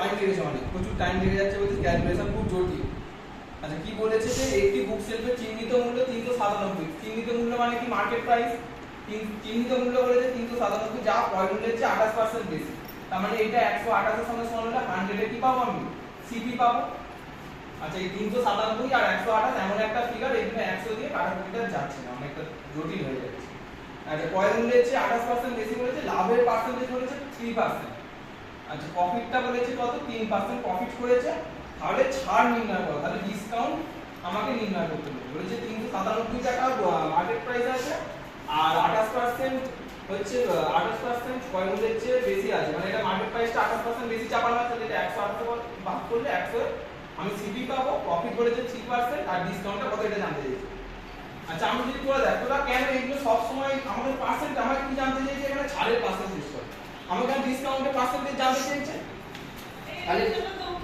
Time লেগেছে, অনেক প্রচুর টাইম লেগে যাচ্ছে, বলছে ক্যালকুলেশন খুব জটিল। আচ্ছা কি বলেছে যে একটি বুক সেলফের চিহ্নিত মূল্য 397, চিহ্নিত মূল্য মানে কি মার্কেট প্রাইস, চিহ্নিত মূল্য বলেছে 397, যা ক্রয় মূল্যের চেয়ে 28% বেশি। তার মানে এটা 128 এর সঙ্গে সমান হলে 100 এ কি পাবো আমি, সিপি পাবো। আচ্ছা এই 397 আর 128 এমন একটা ফিগার, এখানে 100 দিয়ে কাটাকুটিটা যাচ্ছে না, অনেকটা জটিল হয়ে যাচ্ছে। আচ্ছা ক্রয় মূল্যের চেয়ে 28% বেশি বলেছে, লাভের পার্সেন্টেজ বলেছে 3%। আচ্ছা প্রফিটটা বলেছে কত, 3% প্রফিট করেছে, তাহলে ছাড় নির্ণয় করো, তাহলে ডিসকাউন্ট আমাকে নির্ণয় করতে হবে। বলেছে 397 টাকা মার্কেট প্রাইস আছে আর 28% হচ্ছে 28% ক্রয় মূল্যের চেয়ে বেশি আছে, মানে এটা মার্কেট প্রাইসটা 28% বেশি চাপানো আছে, যেটা 128 ভাগ করলে 100 আমি সিপি পাবো। প্রফিট বলেছে 3% আর ডিসকাউন্টটা কত এটা জানতে চাইছি। আচ্ছা আমি যদি বলে দেখ তোরা কেন এগুলো সব সময় আমাদের পার্সেন্ট, আমাকে কি জানতে চাইছে এখানে, ছাড়ের পার্সেন্টেজ কত, আমাকে কেন ডিসকাউন্টের পার্সেন্টেজ জানতে চাইছে। তাহলে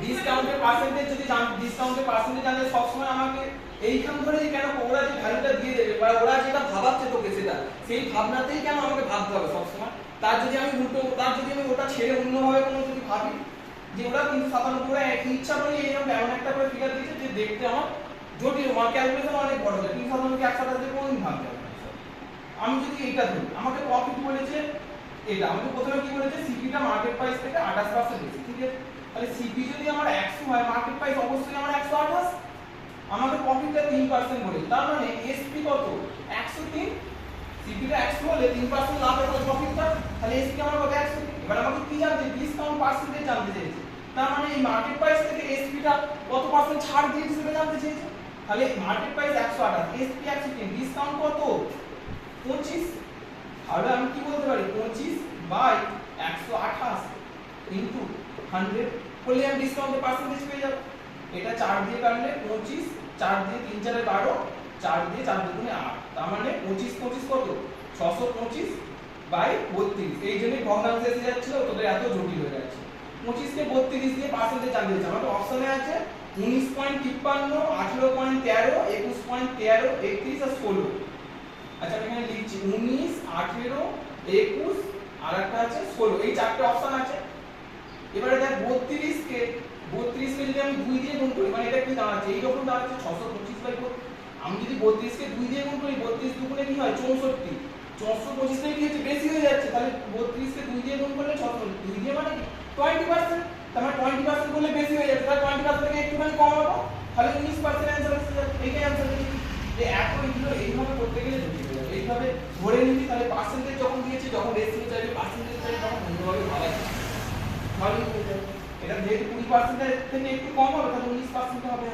ডিসকাউন্টের পার্সেন্টেজ যদি ডিসকাউন্টের পার্সেন্টেজ জানলে সব সময় আমাকে এইখান ধরেই কেন, ওরা যে ভ্যালুটা দিয়ে দেবে বা ওরা যেটা ভাবাচ্ছে তোকে সেটা, সেই ভাবনাতেই কেন আমাকে ভাবতে হবে সব সময়। তার যদি আমি ওটা ছেড়ে অন্যভাবে কোনো যদি ভাবি যে ওরা 397 ওরা ইচ্ছা করে এরকম এমন একটা করে ফিগার দিয়েছে যে দেখতে আমার জটিল, আমার ক্যালকুলেশন অনেক বড় যায়, 397 কে 127 দিয়ে কোনদিন ভাবতে হবে। আমি যদি এটা ধরি, আমাকে প্রফিট বলেছে এটা, আমাকে প্রথমে কি বলেছে সিপিটা মার্কেট প্রাইস থেকে 28% বেশি, ঠিক আছে। তাহলে সিপি যদি আমার 100 হয়, মার্কেট প্রাইস অবশ্যই আমার 128, আমাকে প্রফিটটা 3% বলেছে, তার মানে এসপি কত 103, সিপিটা 100 হলে 3% লাভ হবে প্রফিটটা, তাহলে এসপি আমার কত 103। এবার আমাকে কি জানতে, ডিসকাউন্ট পার্সেন্টেজ জানতে চাইছে, তার মানে এই মার্কেট প্রাইস থেকে এসপিটা কত পার্সেন্ট ছাড় দিয়েছে সেটা জানতে চাইছে। তাহলে মার্কেট প্রাইস 128, এসপি 103, ডিসকাউন্ট কত 25, তাহলে আমি কি বলতে পারি 25/128 ইনটু 100 করলে আমি ডিসকাউন্টের পার্সেন্টেজ পেয়ে যাব। এটা 4 দিয়ে কাটলে 25, 4 দিয়ে 3 4 12, 4 দিয়ে 4 দুগুণে 8, তার মানে 25 25 কত 625/32। এই জন্যই ভগ্নাংশে এসে যাচ্ছিল, তোদের এত জটিল হয়ে যাচ্ছে। 25 কে 32 দিয়ে পার্সেন্টেজ জানতে চাইছে, আমাদের অপশনে আছে 19.53, 18.13, 21.13, 31 আর 16। আচ্ছা আমি এখানে লিখছি 19, 18, 21 আর একটা আছে 16, এই চারটে অপশন আছে। এবারে দেখ 32 কে যদি আমি 2 দিয়ে গুণ করি, মানে এটা কি দাঁড়াচ্ছে, এই রকম দাঁড়াচ্ছে 625/4। আমি যদি 32 কে 2 দিয়ে গুণ করি, 32 দুগুণে কি হয় 64, 425 থেকে কি হচ্ছে বেশি হয়ে যাচ্ছে, তাহলে 32 কে 2 দিয়ে গুণ করলে 600, 2 দিয়ে মানে কি 20%, তার মানে 20% করলে বেশি হয়ে যাচ্ছে, তাহলে 20% থেকে একটুখানি কমাবো, তাহলে 19% অ্যানসার আসছে। এইটাই অ্যানসার লিখি যে এত এগুলো এইভাবে করতে গেলে জটিল হয়ে যাবে। এইভাবে ধরে নিবি, তাহলে পার্সেন্টেজ যখন দিয়েছে, যখন রেশিও চাইবে, পার্সেন্টেজ চাইবে, তখন অন্যভাবে ভাবা যায়, তাহলে এটা যেহেতু 20% থেকে একটু কম হবে, তাহলে 19% হবে।